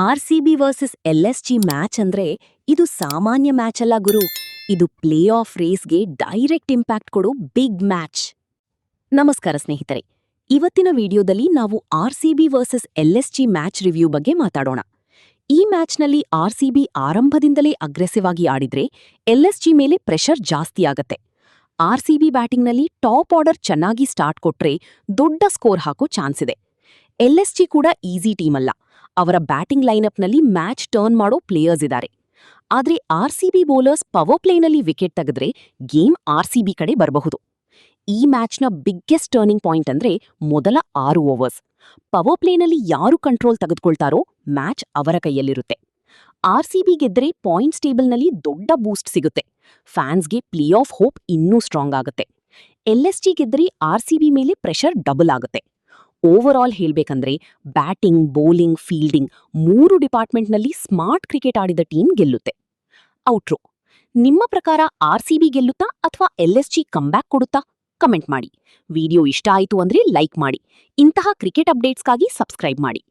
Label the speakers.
Speaker 1: RCB versus LSG match ಅಂದ್ರೆ ಇದು ಸಾಮಾನ್ಯ ಮ್ಯಾಚ್ ಅಲ್ಲ ಗುರು. ಇದು ಪ್ಲೇ ಆಫ್ ರೇಸ್‌ಗೆ ಡೈರೆಕ್ಟ್ ಇಂಪ್ಯಾಕ್ಟ್ ಕೊಡೋ ಬಿಗ್ ಮ್ಯಾಚ್. ನಮಸ್ಕಾರ ಸ್ನೇಹಿತರೆ. ಇವತ್ತಿನ ವಿಡಿಯೋದಲ್ಲಿ ನಾವು RCB versus LSG match review ಬಗ್ಗೆ ಮಾತಾಡೋಣ. ಈ ಮ್ಯಾಚ್ನಲ್ಲಿ ಆರ್‌ಸಿಬಿ ಆರಂಭದಿಂದಲೇ ಅಗ್ರೆಸಿವ್ ಆಗಿ ಆಡಿದ್ರೆ ಎಲ್‌ಎಸ್‌ಜಿ ಮೇಲೆ ಪ್ರೆಷರ್ ಜಾಸ್ತಿ ಆಗತ್ತೆ. ಆರ್‌ಸಿಬಿ ಬ್ಯಾಟಿಂಗ್ನಲ್ಲಿ ಟಾಪ್ ಆರ್ಡರ್ ಚೆನ್ನಾಗಿ ಸ್ಟಾರ್ಟ್ ಕೊಟ್ರೆ ದೊಡ್ಡ ಸ್ಕೋರ್ ಹಾಕೋ ಚಾನ್ಸ್ ಇದೆ. ಎಲ್‌ಎಸ್‌ಜಿ ಕೂಡ ಈಸಿ ಟೀಮ್ ಅಲ್ಲ. ಅವರ ಬ್ಯಾಟಿಂಗ್ ಲೈನಪ್ನಲ್ಲಿ ಮ್ಯಾಚ್ ಟರ್ನ್ ಮಾಡೋ ಪ್ಲೇಯರ್ಸ್ ಇದ್ದಾರೆ. ಆದ್ರೆ ಆರ್‌ಸಿಬಿ ಬೌಲರ್ಸ್ ಪವರ್ ಪ್ಲೇನಲ್ಲಿ ವಿಕೆಟ್ ತೆಗೆದ್ರೆ ಗೇಮ್ ಆರ್‌ಸಿಬಿ ಕಡೆ ಬರಬಹುದು. ಈ ಮ್ಯಾಚ್ನ ಬಿಗ್ಗೆಸ್ಟ್ ಟರ್ನಿಂಗ್ ಪಾಯಿಂಟ್ ಅಂದ್ರೆ ಮೊದಲ 6 ಓವರ್ಸ್. ಪವರ್ ಪ್ಲೇನಲ್ಲಿ ಯಾರು ಕಂಟ್ರೋಲ್ ತೆಗೆದುಕೊಳ್ತಾರೋ ಮ್ಯಾಚ್ ಅವರ ಕೈಯಲ್ಲಿರುತ್ತೆ. ಆರ್‌ಸಿಬಿ ಗೆದ್ರೆ ಪಾಯಿಂಟ್ಸ್ ಟೇಬಲ್ನಲ್ಲಿ ದೊಡ್ಡ ಬೂಸ್ಟ್ ಸಿಗುತ್ತೆ. ಫ್ಯಾನ್ಸ್ಗೆ ಪ್ಲೇ ಆಫ್ ಹೋಪ್ ಇನ್ನೂ ಸ್ಟ್ರಾಂಗ್ ಆಗುತ್ತೆ. ಎಲ್‌ಎಸ್‌ಜಿ ಗೆದ್ರೆ ಆರ್‌ಸಿಬಿ ಮೇಲೆ ಪ್ರೆಷರ್ ಡಬಲ್ ಆಗುತ್ತೆ. ಓವರ್ ಆಲ್ ಹೇಳ್ಬೇಕಂದ್ರೆ ಬ್ಯಾಟಿಂಗ್, ಬೌಲಿಂಗ್, ಫೀಲ್ಡಿಂಗ್ 3 ಡಿಪಾರ್ಟ್ಮೆಂಟ್ನಲ್ಲಿ ಸ್ಮಾರ್ಟ್ ಕ್ರಿಕೆಟ್ ಆಡಿದ ಟೀಮ್ ಗೆಲ್ಲುತ್ತೆ. ಔಟ್ರೋ, ನಿಮ್ಮ ಪ್ರಕಾರ ಆರ್‌ಸಿಬಿ ಗೆಲ್ಲುತ್ತಾ ಅಥವಾ ಎಲ್‌ಎಸ್‌ಜಿ ಕಮ್‌ಬ್ಯಾಕ್ ಕೊಡುತ್ತಾ? ಕಮೆಂಟ್ ಮಾಡಿ. ವಿಡಿಯೋ ಇಷ್ಟ ಆಯಿತು ಅಂದ್ರೆ ಲೈಕ್ ಮಾಡಿ. ಇಂತಹ ಕ್ರಿಕೆಟ್ ಅಪ್ಡೇಟ್ಸ್ಗಾಗಿ ಸಬ್ಸ್ಕ್ರೈಬ್ ಮಾಡಿ.